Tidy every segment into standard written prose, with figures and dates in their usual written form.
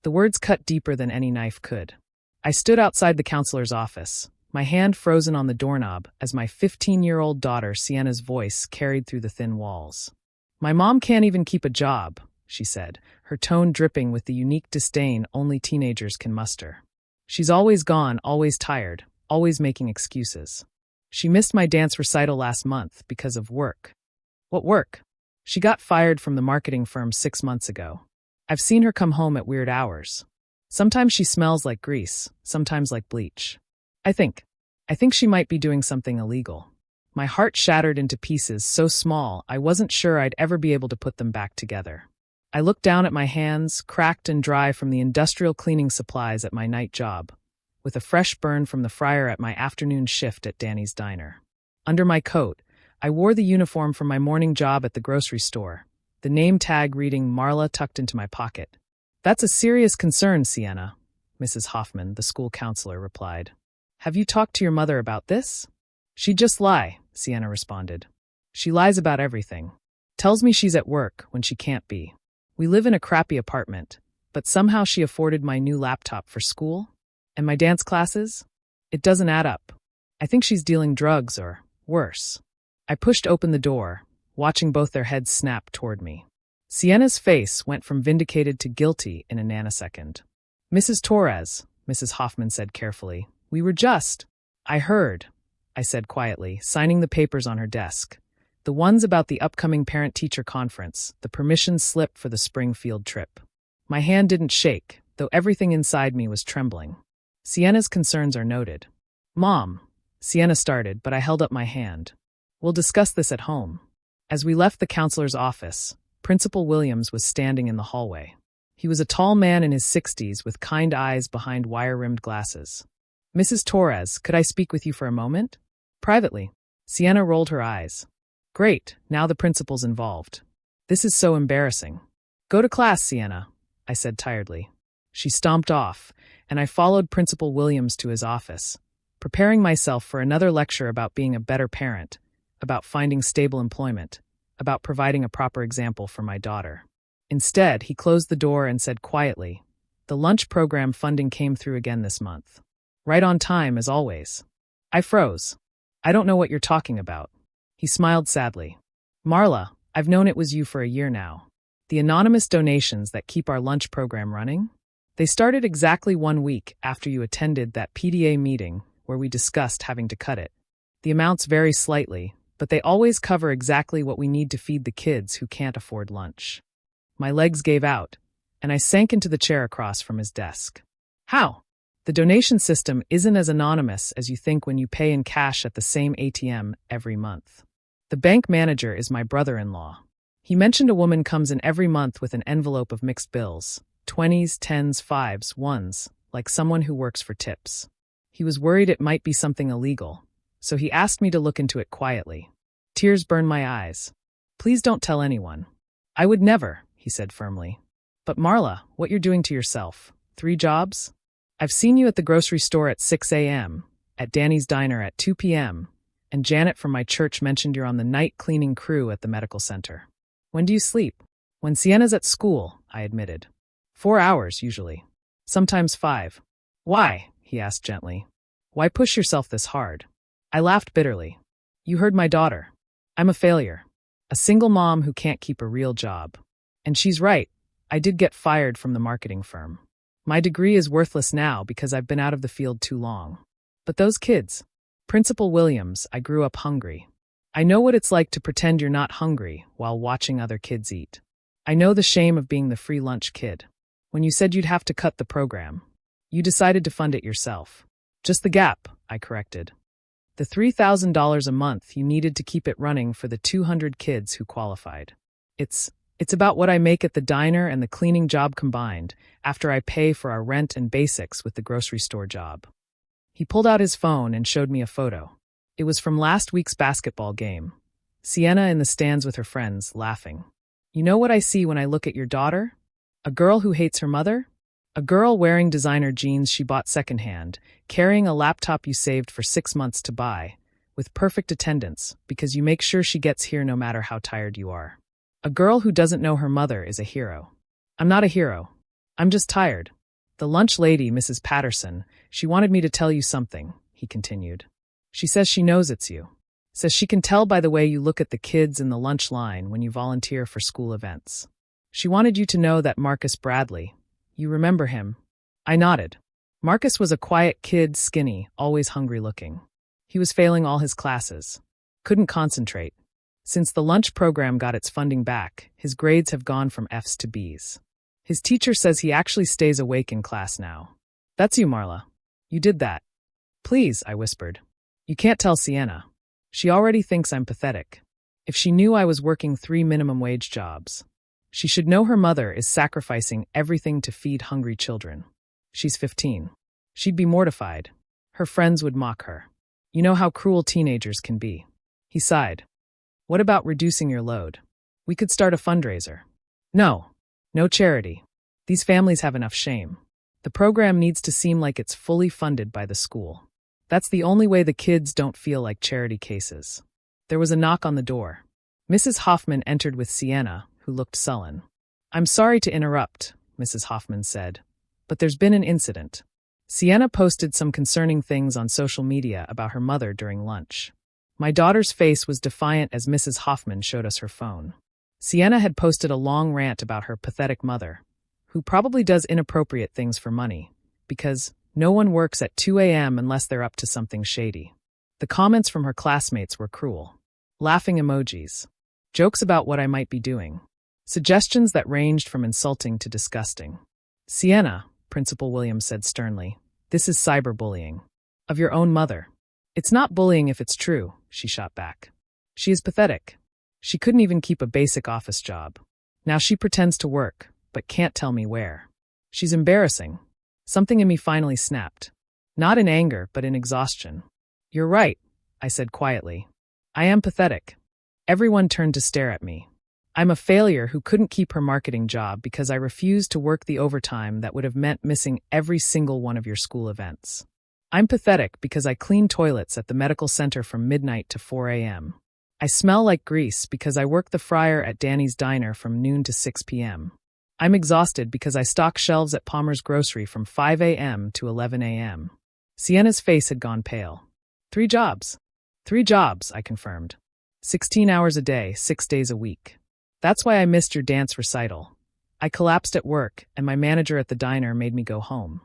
The words cut deeper than any knife could. I stood outside the counselor's office, my hand frozen on the doorknob as my 15-year-old daughter Sienna's voice carried through the thin walls. "My mom can't even keep a job," she said, her tone dripping with the unique disdain only teenagers can muster. "She's always gone, always tired, always making excuses. She missed my dance recital last month because of work." "What work?" "She got fired from the marketing firm 6 months ago. I've seen her come home at weird hours. Sometimes she smells like grease, sometimes like bleach. I think she might be doing something illegal." My heart shattered into pieces so small I wasn't sure I'd ever be able to put them back together. I looked down at my hands, cracked and dry from the industrial cleaning supplies at my night job, with a fresh burn from the fryer at my afternoon shift at Danny's diner. Under my coat, I wore the uniform from my morning job at the grocery store, the name tag reading Marla tucked into my pocket. "That's a serious concern, Sienna," Mrs. Hoffman, the school counselor, replied. "Have you talked to your mother about this?" "She'd just lie," Sienna responded. "She lies about everything. Tells me she's at work when she can't be. We live in a crappy apartment, but somehow she afforded my new laptop for school? And my dance classes? It doesn't add up. I think she's dealing drugs or worse." I pushed open the door, watching both their heads snap toward me. Sienna's face went from vindicated to guilty in a nanosecond. "Mrs. Torres," Mrs. Hoffman said carefully, "we were just—" "I heard," I said quietly, signing the papers on her desk. The ones about the upcoming parent-teacher conference, the permission slip for the spring field trip. My hand didn't shake, though everything inside me was trembling. "Sienna's concerns are noted." "Mom," Sienna started, but I held up my hand. "We'll discuss this at home." As we left the counselor's office, Principal Williams was standing in the hallway. He was a tall man in his 60s with kind eyes behind wire-rimmed glasses. "Mrs. Torres, could I speak with you for a moment?" "Privately." Sienna rolled her eyes. "Great, now the principal's involved. This is so embarrassing." "Go to class, Sienna," I said tiredly. She stomped off, and I followed Principal Williams to his office, preparing myself for another lecture about being a better parent, about finding stable employment, about providing a proper example for my daughter. Instead, he closed the door and said quietly, "The lunch program funding came through again this month. Right on time, as always." I froze. "I don't know what you're talking about." He smiled sadly. "Marla, I've known it was you for a year now. The anonymous donations that keep our lunch program running? They started exactly 1 week after you attended that PDA meeting where we discussed having to cut it. The amounts vary slightly, but they always cover exactly what we need to feed the kids who can't afford lunch." My legs gave out, and I sank into the chair across from his desk. "How?" "The donation system isn't as anonymous as you think when you pay in cash at the same ATM every month. The bank manager is my brother-in-law. He mentioned a woman comes in every month with an envelope of mixed bills, 20s, 10s, 5s, 1s, like someone who works for tips. He was worried it might be something illegal, so he asked me to look into it quietly." Tears burned my eyes. "Please don't tell anyone." "I would never," he said firmly. "But Marla, what you're doing to yourself? 3 jobs? I've seen you at the grocery store at 6 a.m., at Danny's diner at 2 p.m., and Janet from my church mentioned you're on the night cleaning crew at the medical center. When do you sleep?" "When Sienna's at school," I admitted. 4 hours, usually. Sometimes 5. "Why?" he asked gently. "Why push yourself this hard?" I laughed bitterly. "You heard my daughter. I'm a failure. A single mom who can't keep a real job. And she's right, I did get fired from the marketing firm. My degree is worthless now because I've been out of the field too long. But those kids, Principal Williams, I grew up hungry. I know what it's like to pretend you're not hungry while watching other kids eat. I know the shame of being the free lunch kid. When you said you'd have to cut the program, you decided to fund it yourself. Just the gap," I corrected. "The $3,000 a month you needed to keep it running for the 200 kids who qualified. It's about what I make at the diner and the cleaning job combined, after I pay for our rent and basics with the grocery store job." He pulled out his phone and showed me a photo. It was from last week's basketball game. Sienna in the stands with her friends, laughing. "You know what I see when I look at your daughter? A girl who hates her mother? A girl wearing designer jeans she bought secondhand, carrying a laptop you saved for 6 months to buy, with perfect attendance because you make sure she gets here no matter how tired you are. A girl who doesn't know her mother is a hero. I'm not a hero. I'm just tired. The lunch lady, Mrs. Patterson, she wanted me to tell you something, he continued. She says she knows it's you. Says she can tell by the way you look at the kids in the lunch line when you volunteer for school events. She wanted you to know that Marcus Bradley, you remember him? I nodded. Marcus was a quiet kid, skinny, always hungry looking. He was failing all his classes. Couldn't concentrate. Since the lunch program got its funding back, his grades have gone from F's to B's. His teacher says he actually stays awake in class now. That's you, Marla. You did that. Please, I whispered. You can't tell Sienna. She already thinks I'm pathetic. If she knew I was working 3 minimum wage jobs. She should know her mother is sacrificing everything to feed hungry children. She's 15. She'd be mortified. Her friends would mock her. You know how cruel teenagers can be. He sighed. What about reducing your load? We could start a fundraiser. No. No charity. These families have enough shame. The program needs to seem like it's fully funded by the school. That's the only way the kids don't feel like charity cases. There was a knock on the door. Mrs. Hoffman entered with Sienna, who looked sullen. I'm sorry to interrupt, Mrs. Hoffman said, but there's been an incident. Sienna posted some concerning things on social media about her mother during lunch. My daughter's face was defiant as Mrs. Hoffman showed us her phone. Sienna had posted a long rant about her pathetic mother, who probably does inappropriate things for money, because no one works at 2 a.m. unless they're up to something shady. The comments from her classmates were cruel. Laughing emojis. Jokes about what I might be doing. Suggestions that ranged from insulting to disgusting. Sienna, Principal Williams said sternly, this is cyberbullying. Of your own mother. It's not bullying if it's true, she shot back. She is pathetic. She couldn't even keep a basic office job. Now she pretends to work, but can't tell me where. She's embarrassing. Something in me finally snapped. Not in anger, but in exhaustion. You're right, I said quietly. I am pathetic. Everyone turned to stare at me. I'm a failure who couldn't keep her marketing job because I refused to work the overtime that would have meant missing every single one of your school events. I'm pathetic because I clean toilets at the medical center from midnight to 4 a.m. I smell like grease because I work the fryer at Danny's Diner from noon to 6 p.m. I'm exhausted because I stock shelves at Palmer's Grocery from 5 a.m. to 11 a.m. Sienna's face had gone pale. 3 jobs. 3 jobs, I confirmed. 16 hours a day, 6 days a week. That's why I missed your dance recital. I collapsed at work, and my manager at the diner made me go home.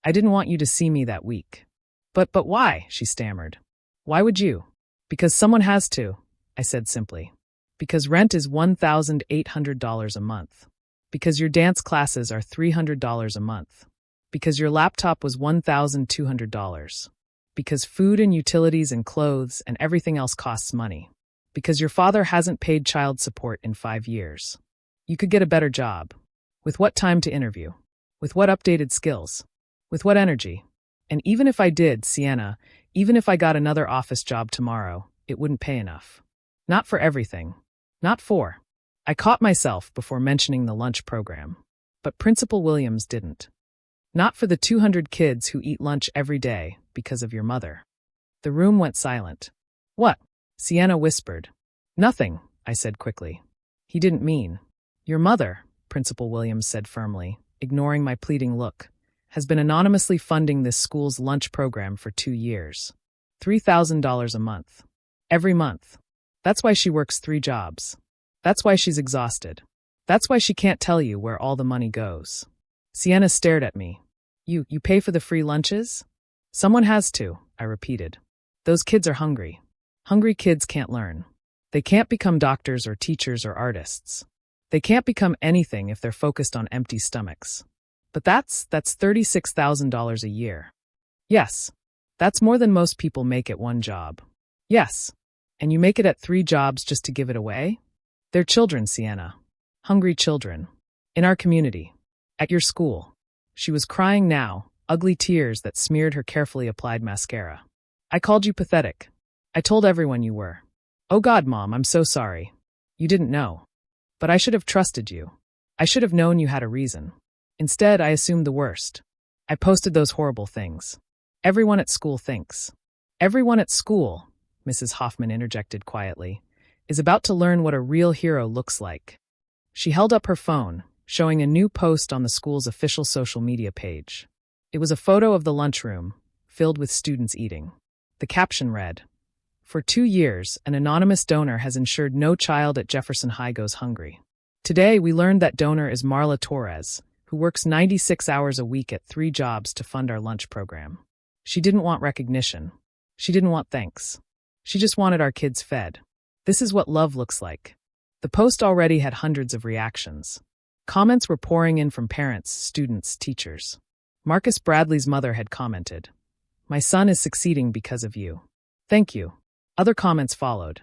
I didn't want you to see me that week. But why? She stammered. Why would you? Because someone has to, I said simply. Because rent is $1,800 a month. Because your dance classes are $300 a month. Because your laptop was $1,200. Because food and utilities and clothes and everything else costs money. Because your father hasn't paid child support in 5 years. You could get a better job. With what time to interview? With what updated skills? With what energy? And even if I did, Sienna, even if I got another office job tomorrow, it wouldn't pay enough. Not for everything. Not for. I caught myself before mentioning the lunch program. But Principal Williams didn't. Not for the 200 kids who eat lunch every day because of your mother. The room went silent. What? Sienna whispered. Nothing, I said quickly. He didn't mean. Your mother, Principal Williams said firmly, ignoring my pleading look, has been anonymously funding this school's lunch program for 2 years. $3,000 a month. Every month. That's why she works 3 jobs. That's why she's exhausted. That's why she can't tell you where all the money goes. Sienna stared at me. You pay for the free lunches? Someone has to, I repeated. Those kids are hungry. Hungry kids can't learn. They can't become doctors or teachers or artists. They can't become anything if they're focused on empty stomachs. But that's $36,000 a year. Yes. That's more than most people make at 1 job. Yes. And you make it at 3 jobs just to give it away? They're children, Sienna. Hungry children. In our community. At your school. She was crying now, ugly tears that smeared her carefully applied mascara. I called you pathetic. I told everyone you were. Oh God, Mom, I'm so sorry. You didn't know. But I should have trusted you. I should have known you had a reason. Instead, I assumed the worst. I posted those horrible things. Everyone at school thinks. Everyone at school, Mrs. Hoffman interjected quietly, is about to learn what a real hero looks like. She held up her phone, showing a new post on the school's official social media page. It was a photo of the lunchroom, filled with students eating. The caption read, "For 2 years, an anonymous donor has ensured no child at Jefferson High goes hungry." Today, we learned that donor is Marla Torres, who works 96 hours a week at 3 jobs to fund our lunch program. She didn't want recognition. She didn't want thanks. She just wanted our kids fed. This is what love looks like. The post already had hundreds of reactions. Comments were pouring in from parents, students, teachers. Marcus Bradley's mother had commented, "My son is succeeding because of you. Thank you." Other comments followed.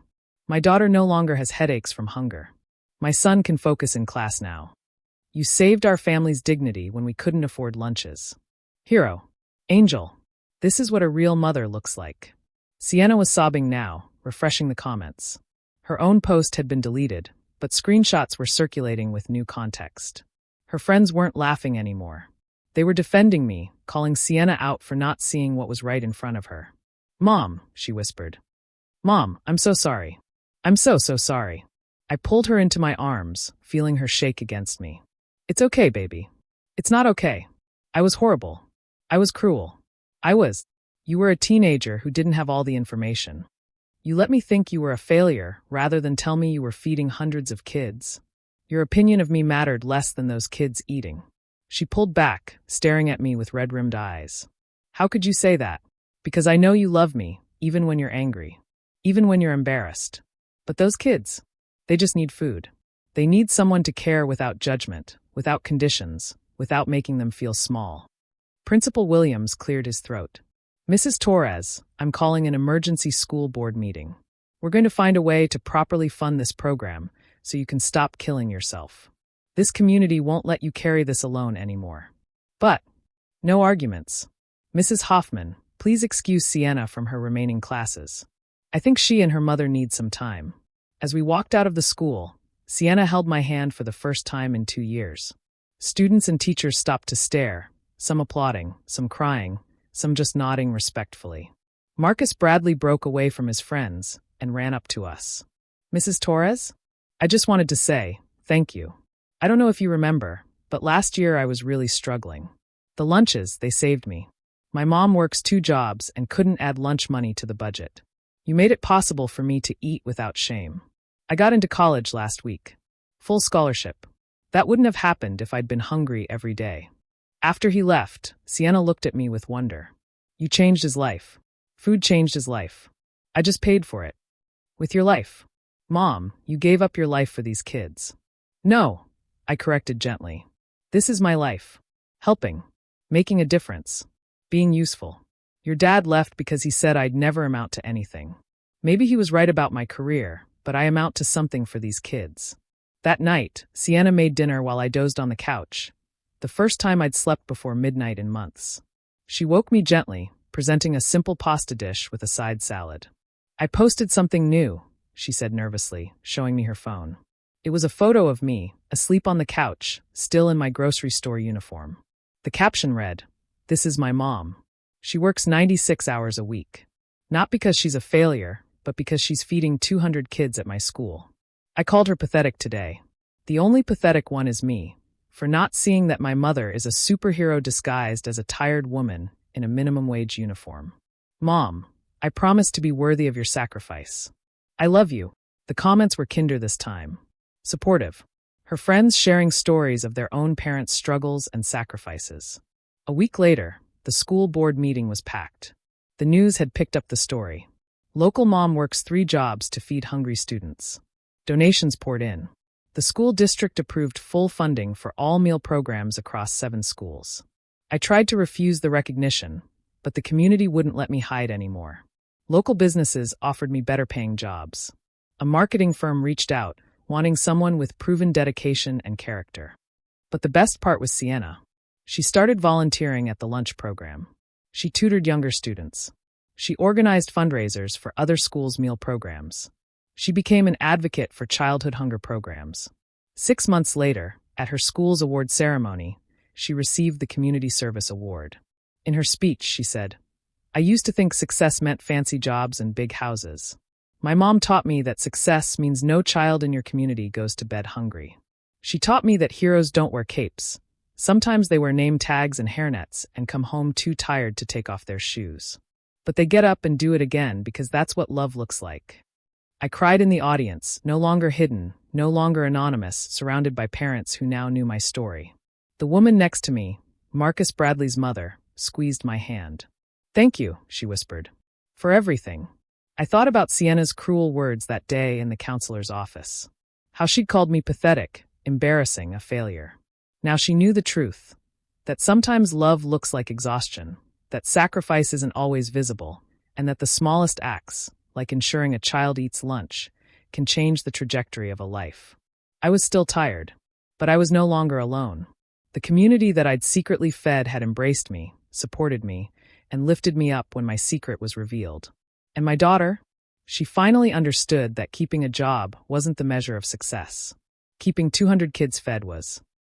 "My daughter no longer has headaches from hunger. My son can focus in class now. You saved our family's dignity when we couldn't afford lunches. Hero. Angel. This is what a real mother looks like." Sienna was sobbing now, refreshing the comments. Her own post had been deleted, but screenshots were circulating with new context. Her friends weren't laughing anymore. They were defending me, calling Sienna out for not seeing what was right in front of her. "Mom," she whispered. "Mom, I'm so sorry. I'm so sorry." I pulled her into my arms, feeling her shake against me. "It's okay, baby. It's not okay. I was horrible. I was cruel. You were a teenager who didn't have all the information. You let me think you were a failure rather than tell me you were feeding hundreds of kids. Your opinion of me mattered less than those kids eating." She pulled back, staring at me with red-rimmed eyes. "How could you say that? Because I know you love me, even when you're angry. Even when you're embarrassed. But those kids, they just need food. They need someone to care without judgment, without conditions, without making them feel small." Principal Williams cleared his throat. "Mrs. Torres, I'm calling an emergency school board meeting. We're going to find a way to properly fund this program so you can stop killing yourself. This community won't let you carry this alone anymore. But, no arguments. Mrs. Hoffman, please excuse Sienna from her remaining classes. I think she and her mother need some time." As we walked out of the school, Sienna held my hand for the first time in 2 years. Students and teachers stopped to stare, some applauding, some crying, some just nodding respectfully. Marcus Bradley broke away from his friends and ran up to us. "Mrs. Torres? I just wanted to say, thank you. I don't know if you remember, but last year I was really struggling. The lunches, they saved me. My mom works 2 jobs and couldn't add lunch money to the budget. You made it possible for me to eat without shame. I got into college last week. Full scholarship. That wouldn't have happened if I'd been hungry every day." After he left, Sienna looked at me with wonder. "You changed his life. Food changed his life. I just paid for it. With your life. Mom, you gave up your life for these kids." "No," I corrected gently. "This is my life. Helping. Making a difference. Being useful. Your dad left because he said I'd never amount to anything. Maybe he was right about my career, but I amount to something for these kids." That night, Sienna made dinner while I dozed on the couch. The first time I'd slept before midnight in months. She woke me gently, presenting a simple pasta dish with a side salad. "I posted something new," she said nervously, showing me her phone. It was a photo of me, asleep on the couch, still in my grocery store uniform. The caption read, "This is my mom. She works 96 hours a week. Not because she's a failure, but because she's feeding 200 kids at my school." I called her pathetic today. The only pathetic one is me, for not seeing that my mother is a superhero disguised as a tired woman in a minimum wage uniform. "Mom, I promise to be worthy of your sacrifice. I love you." The comments were kinder this time. Supportive. Her friends sharing stories of their own parents' struggles and sacrifices. A week later, the school board meeting was packed. The news had picked up the story. Local mom works 3 jobs to feed hungry students. Donations poured in. The school district approved full funding for all meal programs across 7 schools. I tried to refuse the recognition, but the community wouldn't let me hide anymore. Local businesses offered me better-paying jobs. A marketing firm reached out, wanting someone with proven dedication and character. But the best part was Sienna. She started volunteering at the lunch program. She tutored younger students. She organized fundraisers for other schools' meal programs. She became an advocate for childhood hunger programs. 6 months later, at her school's award ceremony, she received the Community Service Award. In her speech, she said, "I used to think success meant fancy jobs and big houses. My mom taught me that success means no child in your community goes to bed hungry. She taught me that heroes don't wear capes. Sometimes they wear name tags and hairnets and come home too tired to take off their shoes. But they get up and do it again because that's what love looks like. I cried in the audience, no longer hidden, no longer anonymous, surrounded by parents who now knew my story. The woman next to me, Marcus Bradley's mother, squeezed my hand. "Thank you," she whispered, "for everything." I thought about Sienna's cruel words that day in the counselor's office. How she'd called me pathetic, embarrassing, a failure. Now she knew the truth, that sometimes love looks like exhaustion, that sacrifice isn't always visible, and that the smallest acts, like ensuring a child eats lunch, can change the trajectory of a life. I was still tired, but I was no longer alone. The community that I'd secretly fed had embraced me, supported me, and lifted me up when my secret was revealed. And my daughter? She finally understood that keeping a job wasn't the measure of success. Keeping 200 kids fed was.